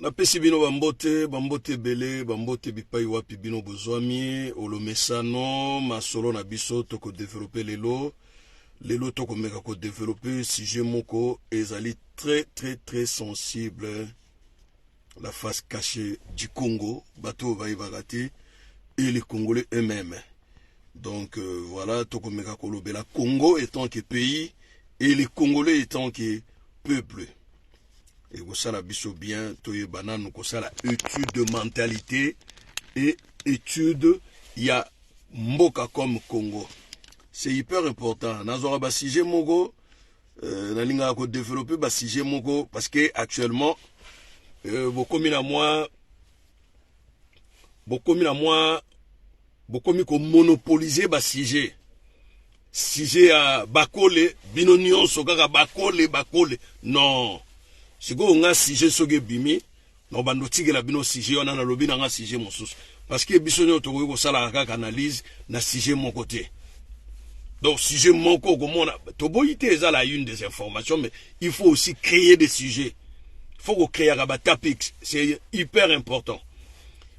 Na pesi bino bambote, bambote bele, bambote bipai wapi bino bozwami, olomesano, masolo na biso toko développer lelo. Lelo toko meka ko développer sujet moko ezali très sensible. La face cachée du Congo, bateau va y et les Congolais eux-mêmes. Donc voilà, toko meka ko lobela Congo étant que pays et les Congolais étant que peuple. Et vous savez bien, toye banane, nous savons étude de mentalité et étude, il y a mboka comme Congo. C'est hyper important. Nazora ba sujet moko, nalinga ko développer ba sujet moko parce que actuellement, beaucoup ko monopoliser ba sujet. Sujet à bakole, binonion sokaka bakole, non. Si on a sujet soge bimi, no bando tigela bino sujet on a na lobi na sujet mosusu parce que bisonyo to ko sala ka analyse na sujet mon côté. Donc sujet mon ko komona to boyite eza la une des informations mais il faut aussi créer des sujets. Il faut créer un topic, c'est hyper important.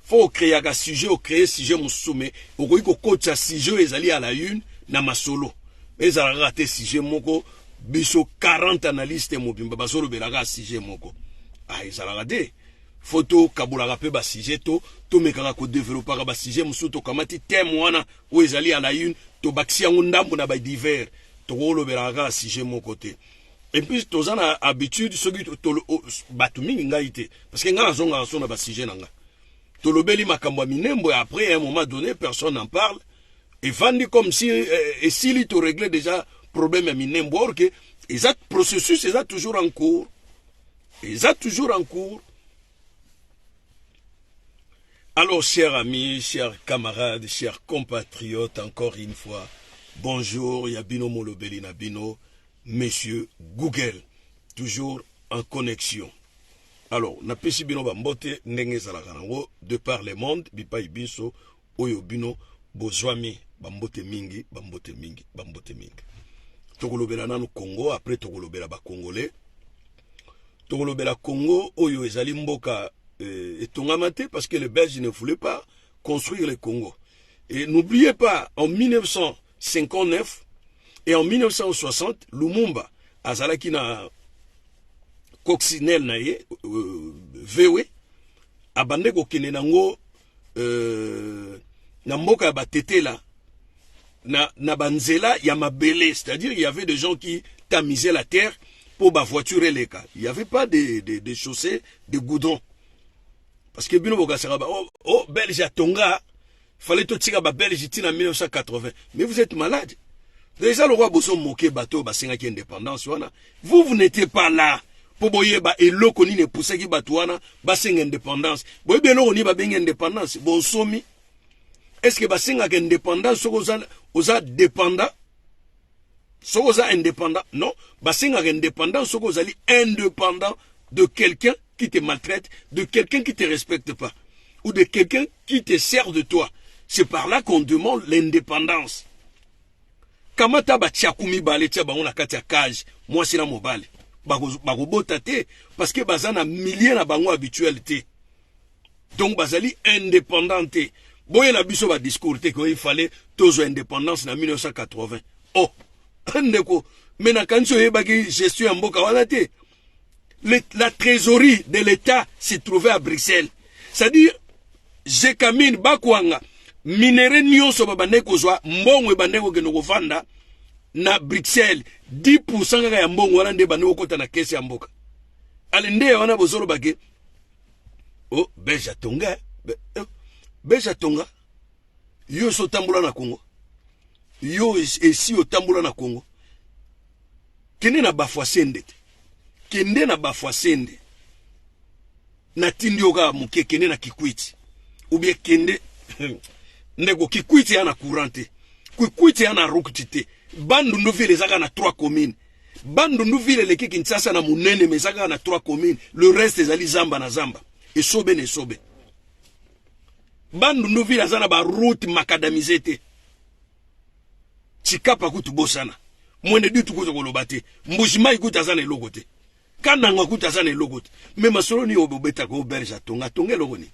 Il faut créer un sujet, créer sujet mosusu mais ko coach sujet ezali à la une na masolo. Mais ça raté sujet moko biso 40 analystes mobimba basolo belaka sujet moko. Ah ezalaka de photo kabulaka pe ba sujet to mekaka ko développer ba sujet musu to kamati thème wana o ezali à la une to bakisi yango ndambo na ba divers to ko belaka sujet moko te. Et puis tozana habitude soki to batu mingi ngaite parce que ngana zonga sona ba sujet nanga. To lobeli makambo minembo et après à un moment donné personne n'en parle et vandi comme si et s'il te régler déjà problème à minembo or que les processus est toujours en cours. Alors, chers amis, chers camarades, chers compatriotes, encore une fois, bonjour, Yabino Molobeli Nabino, Monsieur Google, toujours en connexion. Alors, na pesi bino bambote ndenge zalakarango de par le monde, bipa ibiso, oyo bino bozwami, bambote mingi. Tokolobela nanu Congo, après tokolobela ba Congolais. Tokolobela Congo, oyo ezali mboka etongamate parce que les Belges ne voulaient pas construire le Congo. Et n'oubliez pas, en 1959 et en 1960, Lumumba, azalaki na coccinelle na ye, vewe, abande kokene nango na mboka ya batete la, na banzela ya mabele, c'est-à-dire il y avait des gens qui tamisaient la terre pour ba voiture les cas. Il n'y avait pas de chaussées, de goudron. Parce que bino boka sera Belge à Tonga, fallait tout tirer ba Belge en 1980. Mais vous êtes malade. Déjà le roi Bosso moqué bateau ba singa qui indépendance wana. Vous n'étiez pas là pour boyer ba eloko ni ne pousser ki batouana ba singa indépendance. Boye belo ni ba benga indépendance. Bon somi. Est-ce que basinga que indépendant oza dépendant oza indépendant non basinga que indépendant oza indépendant de quelqu'un qui te maltraite, de quelqu'un qui te respecte pas ou de quelqu'un qui te sert de toi. C'est par là qu'on demande l'indépendance. Kamata ba tiakumi bale tia ba ona kati ya cage moi c'est la mobile bakobota te parce que bazana milliers na bango habitualité. Donc bazali indépendanté. Boye na biso ba discours te qu'il fallait tozo indépendance en 1980. Oh, ndeko, mais na kanso yebaki gestion mboka wana te. La trésorerie de l'État se trouvait à Bruxelles. C'est-à-dire, Jekamine bakwanga minere nyonso babande kozwa mbongo bandeko kenoko vanda na Bruxelles 10% kaka ya mbongo wana nde bandeko kota na kesi ya mboka. Alende wana bozolo bake. Oh, beja tonga. Beja tonga, yo so tambula na Congo, yo esi o tambula na Congo, kende na bafwasende, na tindi oka muke kende na Kikwiti, ou bien kende, ndeko Kikwiti ya na courante, Kikwiti ya na rukutite, bandu nduvile zaka na 3 communes, bandu nduvile leki Kinshasa na munene mezaka na 3 communes, le reste zali zamba na zamba, et sobe. Bandu nduvile zana ba route macadamisée. Chikapa kutu bosana. Mwende du tukuzo kolobate. Mbujima ikuta zana eloko te. kananga kuta sana eloko te me masolo ni obeta ko belge atonga tonga eloko ni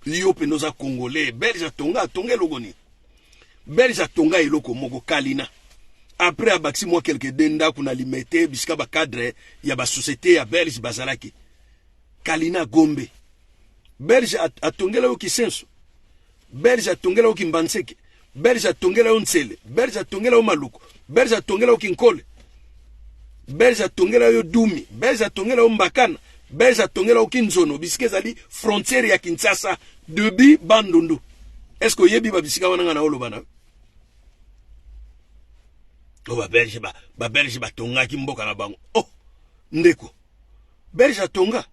liyo pe noza congolais belge atonga tonga eloko ni belge atonga eloko moko kalina après abakisi moi quelques denda kuna limete bisika ba cadre ya ba société ya belge bazalaki kalina gombe belge atongela yo kisenso belge atongela yo kimbanseke belge atongela yo ntsele belge atongela yo maluko belge atongela yo kinkole belge atongela yo dumi belge atongela yo mbakana belge atongela yo kinzono bisika ezali frontière ya Kinshasa debi bandundu est-ce que yebi ba bisika wana ngana oloba na ba belge batonga ki mboka na bango oh ndeko belge atonga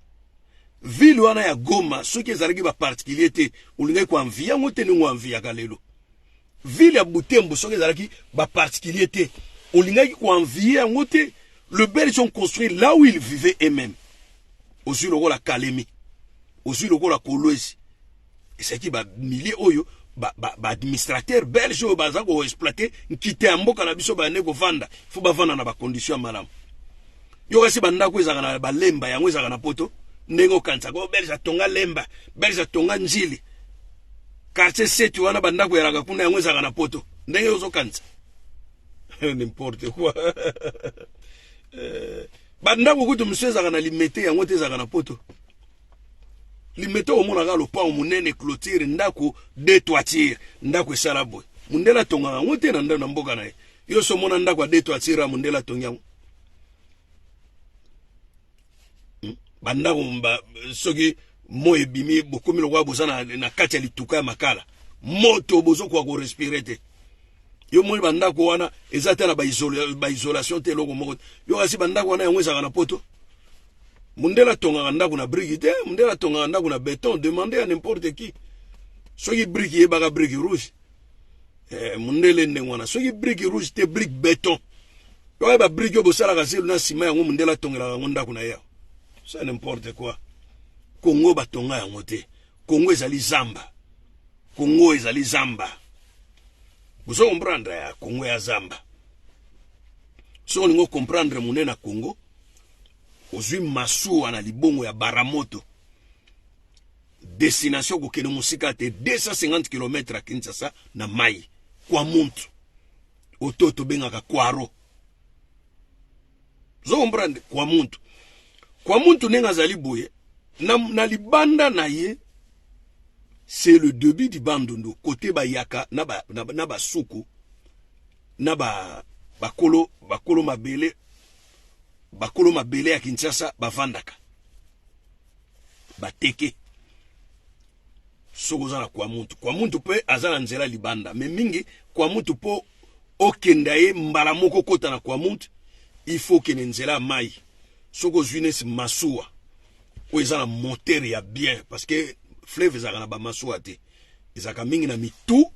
ville wana ya Goma soki ezalaki ba particulier te olingai ko envie yango te ningo envie ya kalelo ville ya Butembo soki ezalaki ba particulier te olingai ko envie yango te. Le Belge ont construit là où ils vivaient eux-mêmes aussi le la Kalemi aussi le la Kolwezi et c'est qui ba milliers oyo ba administrateur belge au bazak ou exploiter quitter mboka na biso ba nego vanda faut ba vanda na ba condition malam yo kasi banda ko ezaka na ba lemba yango ezaka na poto ndenge kanza ko belge atonga lemba belge atonga njili quartier 7 wana banda ko yaraka kuna yango ezaka na poto ndenge ozo kanza n'importe quoi banda ko kutu monsieur ezaka na limete yango te ezaka na poto limete omona ka lopa munene clôture ndako de toiture ndako esala boy mundela tonga yango te na mboka na ye yo so mona ndako de toiture mundela tonga yango banda ko soki mo ebimi bokomi lokwa bozana na kati ya lituka ya makala moto bozo kwa ko respirer te yo mo banda ko wana ezata na ba isolation te loko moko yo kasi banda ko wana yango ezaka na poto mundela tonga ndako na brique te mundela tonga ndako na béton demander à n'importe qui soki brique ye baka brique rouge mundele ndengwana soki brique rouge te brique béton yo ba brique yo bosala ka selu na sima yango mundela tongela yango ndako na ya ça n'importe quoi Congo batonga yango te Congo ezali zamba Congo ezali zamba vous comprendre ya Congo ya zamba so ningo comprendre munena Congo ozwi masuwa na libongo ya Baramoto destination ko kene musika te 250 km à Kinshasa na mai kwa muntu ototo bengaka kwaro zo comprendre kwa muntu nenga zali boye na libanda na ye c'est le début du bandundu côté bayaka na ba suku na bakolo mabele ya Kinshasa bavandaka bateke soko zana kwa muntu pe azana nzela libanda mais mingi kwa muntu po okenda ye mbala moko kota na kwa muntu il faut que nzela mai soko zwine si masuwa o ezana moteur ya bien parce que fleuve ezaka na ba masuwa te ezaka mingi na mitu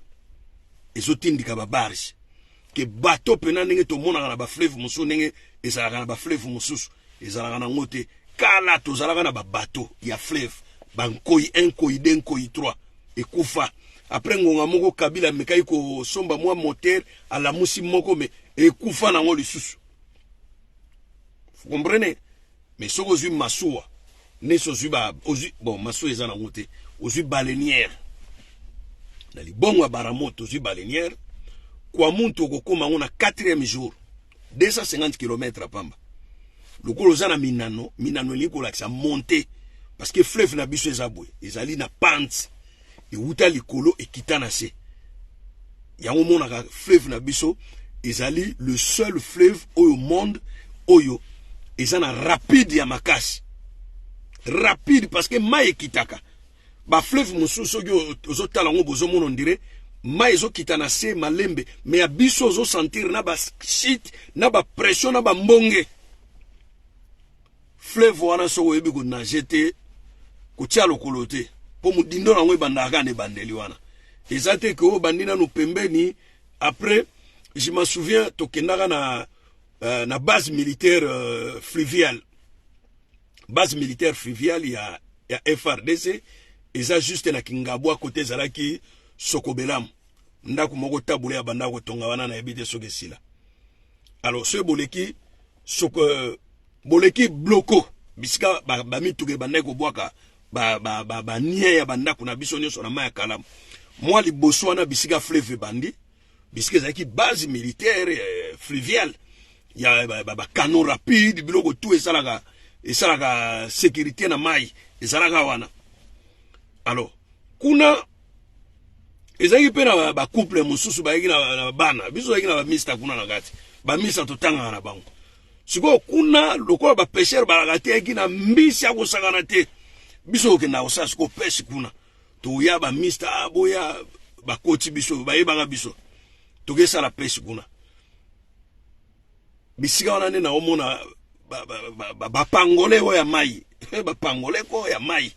ezotindika ba barge ke bateau pena ndenge to mona na ba fleuve musu ndenge ezalaka na ba fleuve mususu ezalaka na ngote kala to zalaka na ba bateau ya fleuve bankoi 1 koi 2 koi 3 ekufa après ngonga moko kabila mekai ko somba mwa moteur ala musi moko me ekufa na ngo lisusu vous comprenez mais soko zui masuwa ne so zui ba ozu bon masuwa ezana ngote ozu baleinière na libongo ya Baramoto zui baleinière kwa muntu kokoma ngona 4e jour 250 km à pamba lokolo zana minano eliko lakisa monter parce que fleuve na biso ezabwe ezali na pente euta likolo ekita na se yango monaka fleuve na biso ezali le seul fleuve au monde oyo ezana rapide ya makasi rapide parce que mai ekitaka ba fleuve mususu oyo ozotala ngo bozo mono ndire mai ezokita na se malembe mais ya biso ozo sentir na ba shit na ba pression na ba mbonge fleuve wana so oyebi ko nager te ko tia lokolo te po mudindo na ngo ebandaka ne bandeli wana ezate ko bandina no pembeni après je me souviens tokendaka na base militaire fluviale ya FRDC eza juste na Kingabwa côté zalaki Sokobelam ndako moko tabule ya bandako tonga wana na ebite sokesila alors ce boleki soko boleki bloko bisika ba mituke bande ko bwaka ba nie ya banda kuna biso nyonso na maya kalamu moi liboso wana bisika fleuve bandi bisika zaki base militaire fluviale ya ba canon rapide biloko tout esalaka sécurité na mai esalaka wana. Alors kuna ezaki pe na ba couple mususu ba yiki na bana biso yiki na ba mista kuna na kati ba mista totanga na bango siko kuna lokola ba pêcheur ba kati yiki na mbisi ya kosakana te biso ke na osasi ko pêche kuna to ya ba mista aboya ba koti biso ba yebanga biso to kesa la pêche kuna bisika wana ne na omona ba pangolais ya mai ba pangolais ko ya mai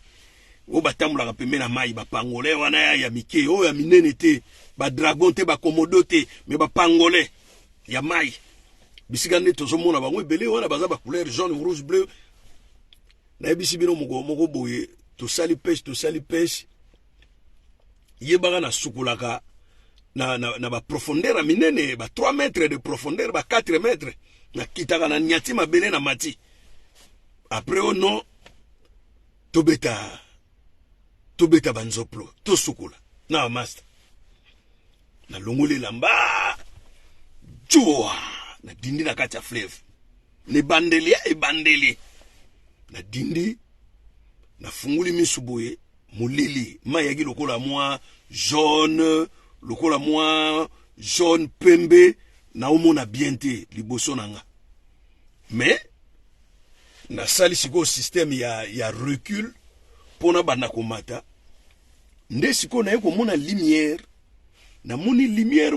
o batambulaka pembe na mai ba pangolais wana ya mike o ya minene te ba dragon te ba komodo te mais ba pangolais ya mai bisika ne tozomona bango ebele wana baza ba couleur jaune rouge bleu na bisi bino moko boye to sali pêche yebaka na sukulaka na ba profondeur a minene ba 3 mètres de profondeur ba 4 mètres na kitaka na nyati mabele na mati après o non tobeta banzoplo to sukula na master na longole lamba jua na dindi na kati ya fleuve ne bandeli na dindi na funguli misuboye mulili mayagi lokola moi jaune pembe na omona bien te liboso nanga mais na sali siko système ya recul pona banda komata nde siko na yeko mona lumière na moni lumière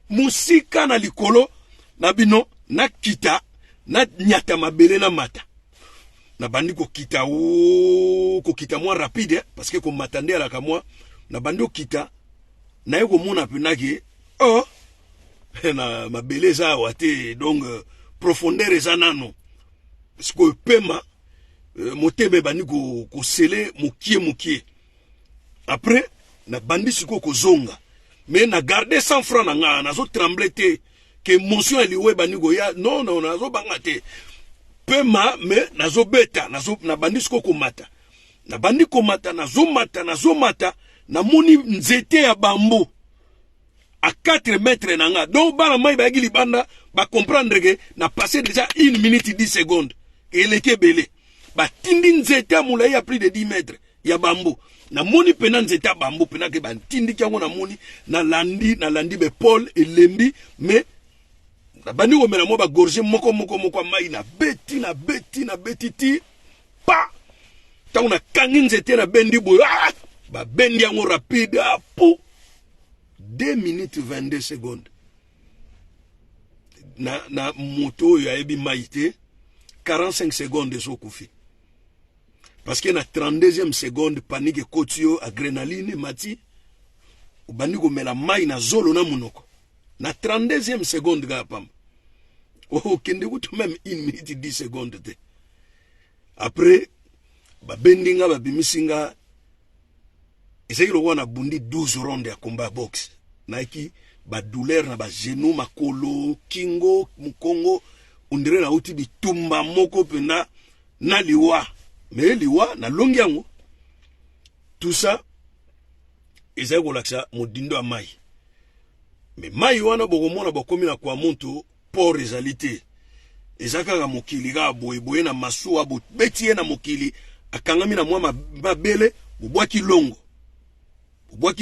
musika na likolo na bino na kita na nyata mabele na mata na bandi ko kita moi rapide parce que ko matande ala ka moi na bandi ko kita na yeko mona penaki na mabele za wate donc profondeur eza nano siko pema motebe bandi ko sele mukie après na bandi siko ko zonga mais na garder 100 francs na nga nazo trembler te que émotion eliwe bandi ko ya non nazo banga te pema mais nazo beta na bandi siko ko mata na bandi ko mata nazo mata na moni nzete ya bambo à 4 mètres nanga donc bana mai ba gili banda ba comprendre que na passé déjà 1 minute 10 secondes et le kebele ba tindi nzete amula ya plus de 10 mètres ya bambo na moni pena nzete bambo pena ke ba tindi kyango na moni na landi be Paul et lembi mais na bandi ko mena mo ba gorger moko mai na beti ti pa ta una kangi nzete na bendi bo ba bendi yango rapide pour 2 minutes 22 secondes na moto ya ebi maite 45 secondes so kufi parce que na 32e seconde panique kotio adrénaline mati ubandi ko mela mai na zolo na munoko na 32e seconde ga pam kende kutu même 1 minute 10 secondes te après ba bendinga ba bimisinga ezekilo wana bundi 12 rondes ya combat boxe naiki ba douleur na ba genou makolo kingo mukongo ondire na uti bitumba moko pena na liwa mais liwa na longi yango tout ça ezeko laksa modindo ya mai mais mai wana bokomona bokomi na kwa muntu pour réalité ezaka ga mokili ga boye na masuwa bo betie na mokili akangami na mwa mabele bobwaki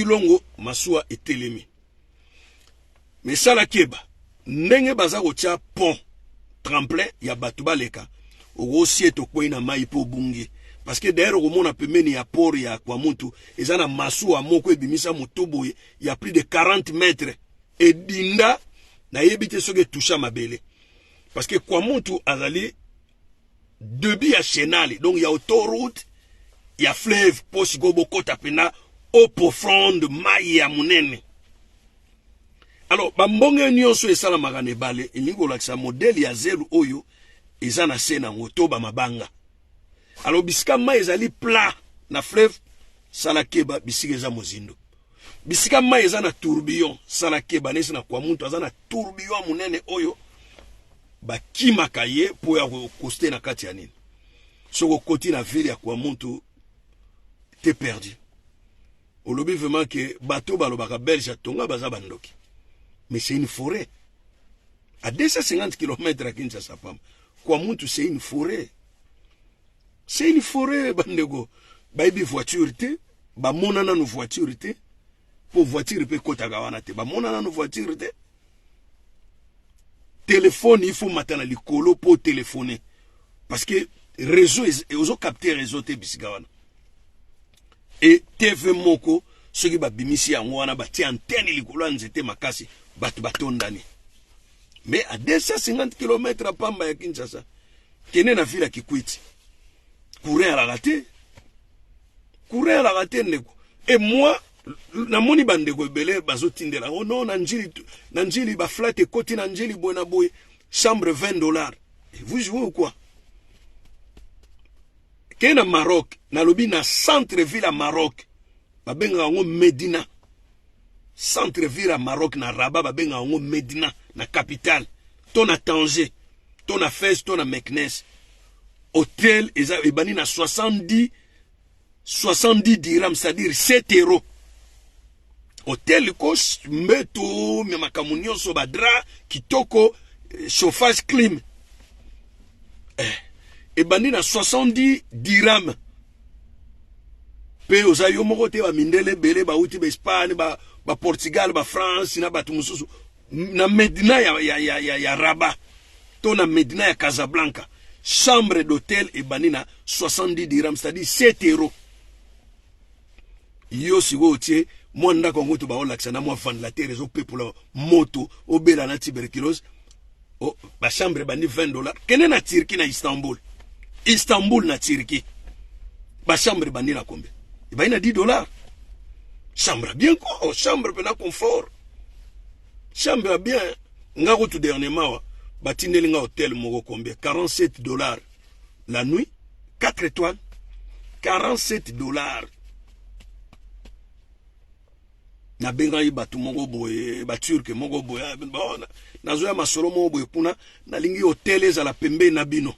longo masuwa etelemi mais sala keba ndenge baza kotia pont tremplin ya batu baleka ogosie to kwina mai po bungi parce que d'ailleurs omona pemeni ya port ya kwa muntu ezana masuwa moko ebimisa motobo ya plus de 40 mètres et dinda na yebite soke toucha mabele parce que kwa muntu azali debi ya chenali donc ya autoroute ya fleuve po sigobo kota pena au profonde mai ya munene. Alors bambonge nyonso esala magane bale elingo lakisa modèle ya zelu oyo ezana sena ngotoba mabanga. Alors bisika mai ezali plat na fleuve sala keba bisika za mozindo. Bisika mai ezana tourbillon sala keba nesi na kwa muntu azana tourbillon munene oyo bakimaka ye po ya koste na kati ya nini. Soko koti na ville ya kwa muntu t'es perdu. Olobi vraiment que bateau balobaka belge tonga baza bandoki. Mais c'est une forêt. À 250 km à Kinshasa pam. Kwa muntu c'est une forêt. C'est une forêt bandego. Baibi voiture te, ba monana no voiture te. Pour voiture pe kotaka wana te. Ba monana no voiture te. Téléphone il faut matana likolo pour téléphoner. Parce que réseau et ozo capter réseau te bisika wana. Et TV moko ceux qui ba bimisi yango wana ba ti antenne likolo nzete makasi batu batondani. Mais à 250 km à Pamba ya Kinshasa, kene na ville ya Kikwiti. Courir à la raté. Courir à la raté ndeko. Et moi na moni bandeko ebele bazotindela. Oh non, nanjili ba flat et koti nanjili bona boy chambre $20. Et vous jouez ou quoi? Kena Maroc, na lobi na centre-ville à Maroc. Ba benga ngo Medina. Centre-ville à Maroc na Rabat ba benga ngo Medina na capitale. Ton à Tanger, ton à Fès, ton à Meknes. Hôtel et bani na 70 dirhams, c'est-à-dire 7 €. Hôtel ko meto me makamunyo so badra kitoko chauffage clim. Et bani na 70 dirhams. Pe ozayo moko te ba mindele bele ba uti ba Espagne ba Portugal ba France na batu mususu na Medina ya Rabat. To na Medina ya Casablanca. Chambre d'hôtel et banina 70 dirhams, c'est-à-dire 7 €. Yo si wo tie mwanda kongo to ba olaksa na mwa van la terre zo peuple moto obela na tuberculose. Oh, ba chambre bani $20. Kene na Turquie na Istanbul. Istanbul na Turquie. Ba chambre bani na combien? Et ben il a $10. Chambre bien quoi, chambre pena confort. Chambre bien. Ngako tout dernièrement batindeli nga hôtel moko combien? $47 la nuit, 4 étoiles. $47. Na benga yi batu moko boye, ba turque moko boye, bona nazo ya masolo moko boye kuna na lingi hôtel ezala pembe na bino.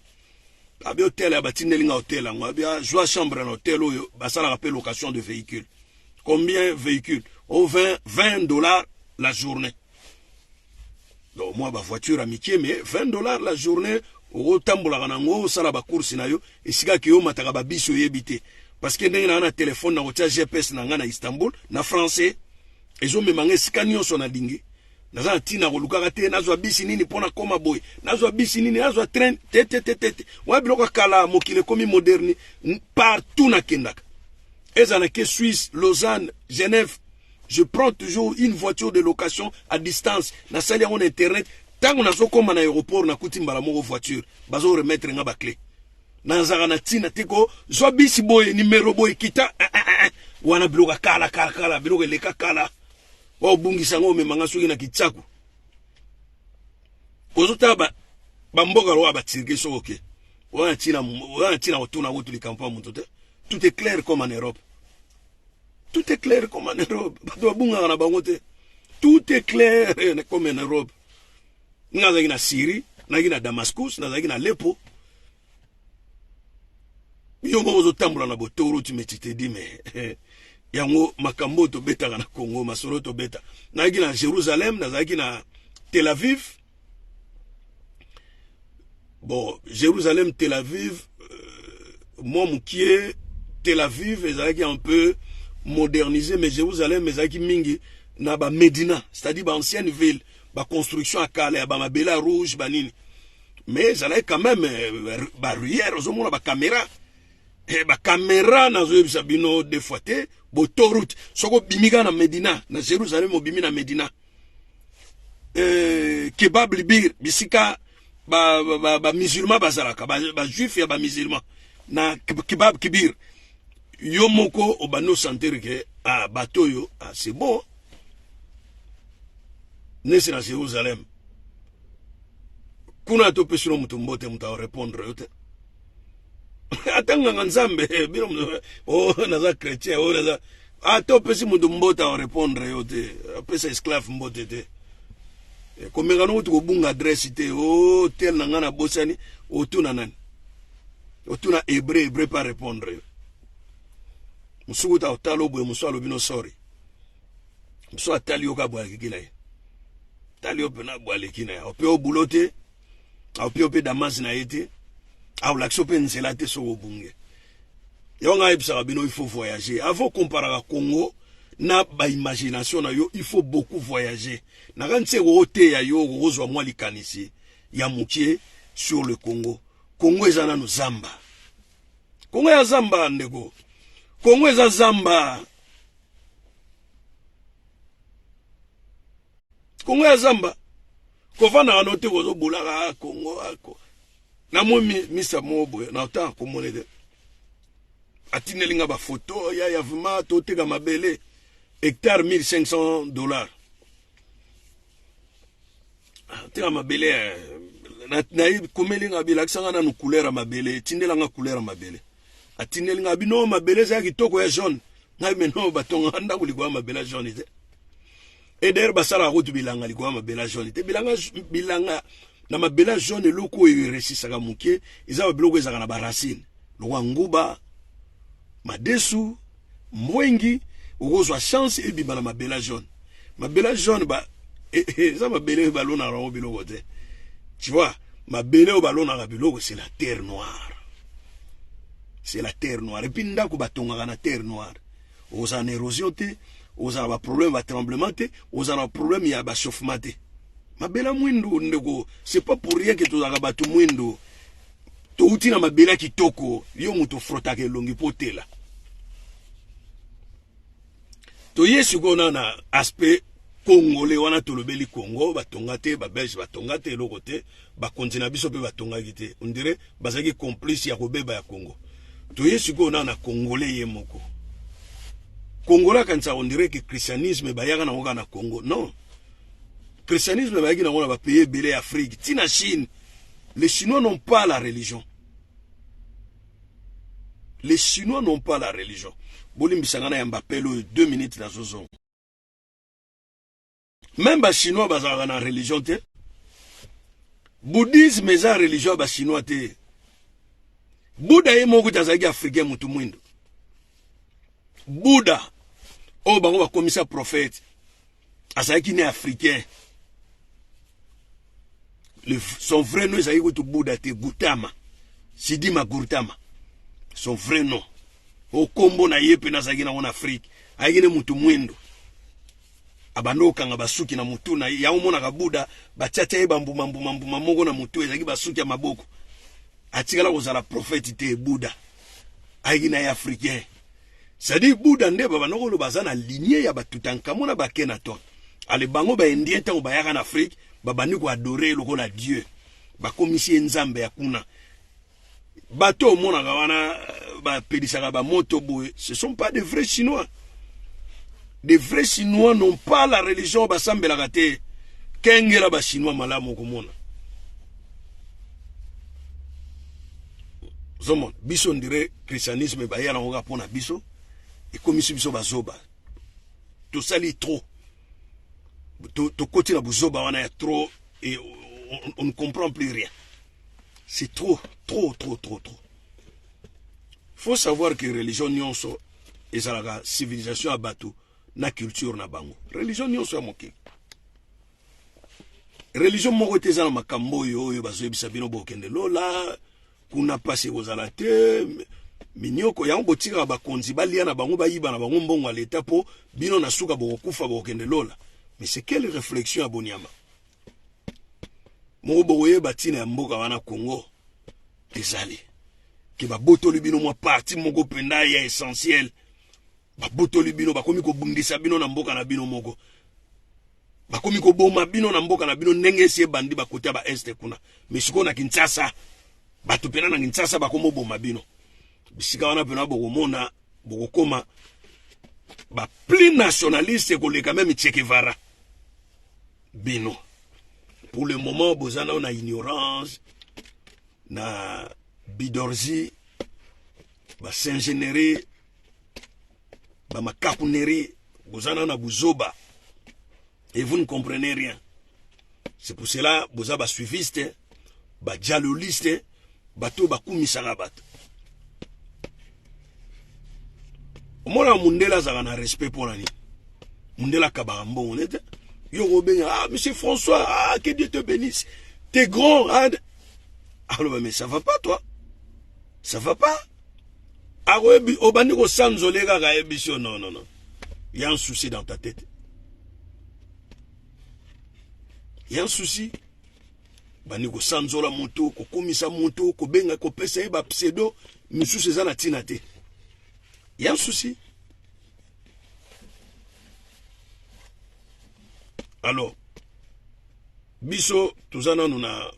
Abi hôtel ya batindeli nga hôtel ngo abi joie chambre na hôtel oyo basala rappel location de véhicule. Combien véhicule? Oh $20 la journée. Donc moi ba voiture amitié mais $20 la journée au tambola nango sala ba course na yo esika ki yo mataka ba biso yebité parce que ndenge na téléphone na otia GPS na nga na Istanbul na français ezo memanga esika nyonso na dingi naza tina ko lukaka te nazwa bisi nini pona koma boy nazwa bisi nini nazwa train tete wa biloko kala mokile komi moderne partout na kendaka ezana ke Suisse, Lausanne, Genève. Je prends toujours une voiture de location à distance. Na sali ya internet. Tant qu'on a so comme na aéroport na kutimbala moko voiture. Bazo remettre nga ba clé. Na nzara na tina teko. Zo bisi boy numéro boy kita. Wana biloka kala. Biloka leka kala. Wa bungi sango me manga soki na kitsaku. Kozota ba mboga ro ba tirke so ok. Wana tina otuna wotu li kampa mutote. Tout est clair comme en Europe. Tout est clair comme en Europe. Tout est clair comme en Europe. Nous avons na Syrie, nous avons na Damascus, nous avons na Aleppo. Yo mo zo tambula na botoro tu metite di me. Yango makambo to beta na Congo, masoro to beta. Nous avons na Jérusalem, nous avons na Tel Aviv. Bon, Jérusalem, Tel Aviv, moi moukié Tel Aviv, ils ont un peu modernisé, mais Jérusalem, ils ont mingi na ba Medina, c'est-à-dire ba ancienne ville, ba construction à Calais, ba mabela rouge, ba nini. Mais ils ont quand même ba rivière, ils ont ba caméra. Et ba caméra na zo bisabino deux fois te, bo toroute, soko bimiga na Medina, na Jérusalem o bimi na Medina. Kebab libir, bisika ba musulman bazalaka, ba juif ya ba musulman. Na kebab kibir. Yo moko obano sentir que bateau yo c'est bon. Nesi na Jérusalem. Kuna to pesino mutumbote muta répondre yote. Atanga nzambe bino oh naza chrétien oh naza to pesi mutumbote répondre yote. Pesa esclave mbote te. Comme quand tu as une adresse, oh, tel n'a bosani, oh, tu n'as nan. Oh, tu n'as hébreu pas répondre. Musuku ta otalo boye musu alobino sorry. Musu atali oka bwa kikina. Tali opena bwa lekina. Ope o bulote, ope damas na yete, au lakso pe nzela te so obunge. Yonga ibsa bino il faut voyager. Avant comparer à Congo, na ba imagination na yo, il faut beaucoup voyager. Na kanse rote ya yo rozwa mwa likanisi ya mukie sur le Congo. Congo ezana no zamba. Congo ya zamba ndeko. Congo eza zamba. Congo ya zamba. Kofana anote kozo bulaka Congo ako. Na mo misa mobo na ota komonede. Atinelinga ba photo ya vima toteka mabele hectare $1500. Teka mabele na komelinga bilakisanga na couleur mabele, tindelanga couleur mabele. Atinelinga bino mabele za kitoko ya jaune. Na meno batonga nda kulikwa mabele jaune ite. Et d'ailleurs basala route bilanga likwa mabele jaune ite. Bilanga na mabele jaune loko eresisaka muke, izaba biloko ezaka na baracine. Lokwa nguba madesu, mwengi, ukozwa chance et bibana mabela jaune. Mabela jaune ba ça mabele balona rango biloko te. Tu vois, mabele o balona biloko c'est la terre noire. C'est la terre noire. Et puis ndako batonga na terre noire. Oza na érosion te, oza ba problème ba tremblement te, oza na problème ya ba chauffement te. Mabela mwindo ndeko, c'est pas pour rien que tu as batu mwindo. To uti na mabela kitoko, yo muto frotake longi potela. To yesu gona na aspect congolais wana tolobeli Congo batonga te ba belge batonga te loko te ba kontina biso pe batonga kite on dirait bazaki complice ya kobeba ya Congo. To yesu gona na congolais ye moko. Congolais kansa on dirait que christianisme ba yaka na ngoka na Congo. Non. Christianisme ba yaki na ngona ba pays belé Afrique, tina Chine. Les Chinois n'ont pas la religion. Les Chinois n'ont pas la religion. Bolim bisangana yambapelo 2 minutes dans zone. Même les Chinois bazara na religion te. Bouddhisme eza religion ba Chinois te. Bouddha ye moko tazaki africain mutu mwindo. Bouddha o bango ba komisa prophète. Azaki ne africain. Son vrai nom est Bouddha te Gautama. Sidima Gautama. Son vrai nom. Au kombo na yepe na zagi na en Afrique. Aigine mutu mwindo. Abano kanga basuki na mutu na ya umona ka Bouddha bachacha ye bambu mongo na mutu ezaki basuki ya maboko. Atikala kozala prophète te Bouddha. Aigine ya africain. C'est-à-dire Bouddha nde babano lo bazana lignée ya Tutankhamon na Akhenaton. Ale bango ba indien tango bayaka na Afrique. Babani ko adorer lokola Dieu. Ba komisi nzambe ya kuna. Bato mona kawana ba pedisaka ba moto boy, ce sont pas des vrais Chinois. Des vrais Chinois n'ont pas la religion ba sambela te. Kengela ba Chinois malamu komona. Zomon biso ndire christianisme ba yana ngoka pona biso et komisi biso bazoba. To sali trop. To côté la buzoba wana ya trop et on ne comprend plus rien. C'est trop. Faut savoir que religion nyonso ezalaka civilisation à bateau na culture na bango. Religion nyonso ya moke. Religion moko te ezala makambo oyo bazoyebisa bino bokende lola kuna pasi kozala te minyoko yango botika bakonzi balia na bango bayiba na bango mbongo leta po bino na suka bokufa bokende lola. Mais c'est quelle réflexion à Bonyama? Mo boye batina ya mboka wana Congo ezali ke ba botoli bino mwa parti moko penda ya essentiel ba botoli bino bakomi ko bundisa bino na mboka na bino moko bakomi ko boma bino na mboka na bino ndenge sie bandi bakota ba este kuna misiko na Kinshasa bato pena na Kinshasa bakomo boma bino bisika wana pena bokomona bokoma ba plus nationaliste ko le quand même Che Guevara bino. Pour le moment, bozana on a ignorance, na bidorzi, ba saint-générie, ba makapunerie, bozana na buzoba, et vous ne comprenez rien. C'est pour cela boza ba suiviste, ba dialoliste, bato ba kumisaka bato. Mona Mundela zaka na respect pour nani. Mundela kabambo on était. Yo benga, ah monsieur François, ah que Dieu te bénisse. T'es grand, ah. Alors mais ça va pas toi. Ça va pas. Ah ouais, obandi ko sanzole kaka ebisio non non non. Il y a un souci dans ta tête. Il y a un souci. Bani ko sanzola moto, ko komisa moto, ko benga ko pesa ba pseudo, misusu eza na tina te. Il y a un souci. Alors, biso tuzana nuna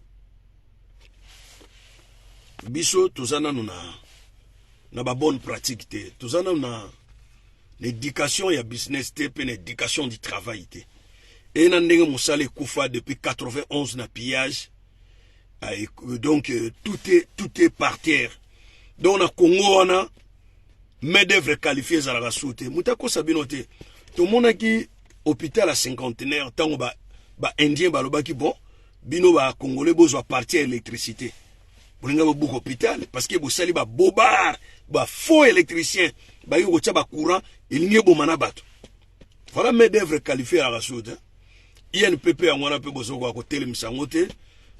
na ba bonne pratique te. Tuzana na l'éducation ya business te pe l'éducation du travail te. Et na ndenge musale kufa depuis 91 na pillage. Donc tout est par terre. Donc na Congo wana main d'œuvre qualifiée za la soute. Mutako sabinote. Tout le monde qui hôpital à cinquantenaire tango ba indien ba loba ki bon bino ba congolais bozwa partir électricité. Bolinga ba bouc hôpital parce que bo sali ba bobard ba faux électricien ba yo tia ba courant elinge bo mana bato. Voilà main d'œuvre qualifiée à la soute. INPP ya mwana pe bozo kwa côté limsangote.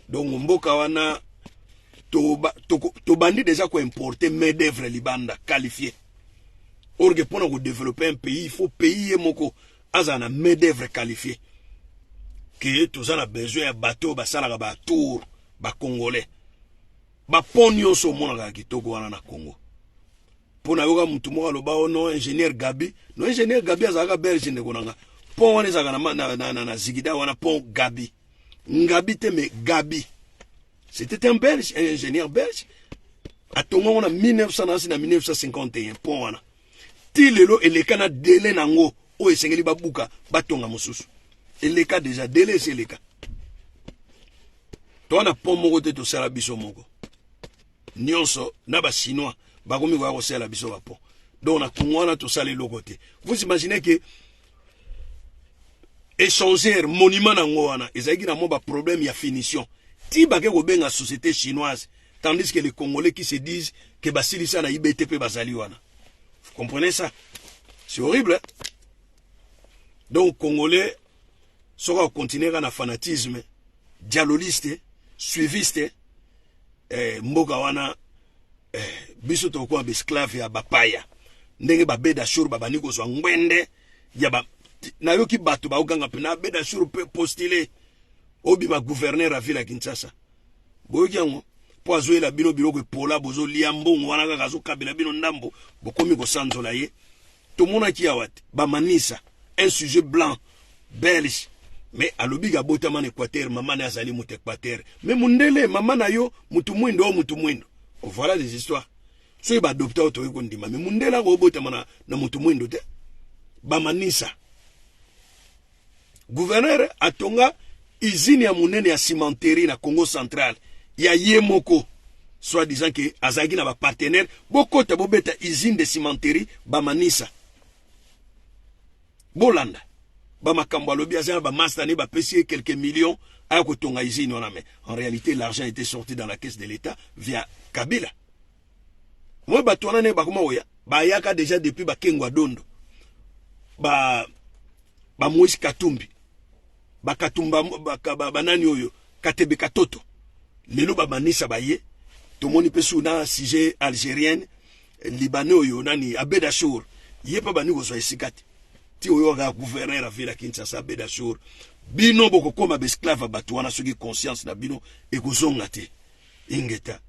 Donc mboka wana to bandi déjà ko importer main d'œuvre libanda qualifiée. Or que pour développer un pays, il faut payer moko azana main d'œuvre qualifiée. Que tous en a besoin de bateau, basala ba tour, ba congolais. Ba ponyo so mona kitoko wana na Congo. Pona yoga mutu mo aloba ono ingénieur Gabi, no ingénieur Gabi azaka belge ndekonanga. Pon wana zaka na zigida wana pon Gabi. Ngabi te me Gabi. C'était un belge, un ingénieur belge. A tongo wana 1900 na 1951 pon wana. Ti lelo eleka na délai nango o esengeli babuka batonga mosusu. Eleka déjà délai c'est eleka. To na pon moko te to sala biso moko. Nyonso na ba chinois bakomi ko sala biso ba pon. Donc na kongwana to sala loko te. Vous imaginez que échanger monument nango wana ezaki na mo ba problème ya finition. Ti ba ke ko benga société chinoise tandis que les Congolais qui se disent que basilisa na IBTP bazali wana. Vous comprenez ça? C'est horrible. Hein? Donc, Congolais sera continuer à fanatisme, dialoliste, suiviste, mboka wana, biso to kwa esclave ya bapaya. Ndenge ba beda shuru babani ko so ngwende, ya ba na yoki bato ba oganga pena beda shuru pe postuler obi ma gouverneur à ville à Kinshasa. Boyango po azoela bino biloko epola bozo liambongo wana kaka zo kabela bino ndambo bokomi ko sanzola ye to mona ki awat ba manisa un sujet blanc belge mais alobi ga botama na Équateur maman na azali mutu Équateur mais mundele maman na yo mutu mwindo o mutu mwindo. Voilà des histoires so ba adopta auto ko ndima mais mundela ko botama na mutu mwindo te ba manisa gouverneur atonga usine ya munene ya cimenterie na Congo central. Il y a Yemoko, soit disant que Azagi n'a pas partenaire, beaucoup de bobeta usine de cimenterie, Bamanisa. Bolanda. Bamakambo lobi azan ba mastane ba pesier quelques millions à kotonga usine on a mais en réalité l'argent était sorti dans la caisse de l'État via Kabila. Moi ba tona ne ba kuma oya, ba yaka déjà depuis ba Kengwa Dondo. Ba Moïse Katumbi. Ba Katumba ba nani oyo, Katebe Katoto. Lelo ba manisa baye to moni pesu na sujet algérienne libanais oyo nani Abedashour yepa bani ko so esikati ti oyo ga gouverneur a ville Kinshasa Abedashour bino boko koma esclave batu wana soki conscience na bino ekozonga te ingeta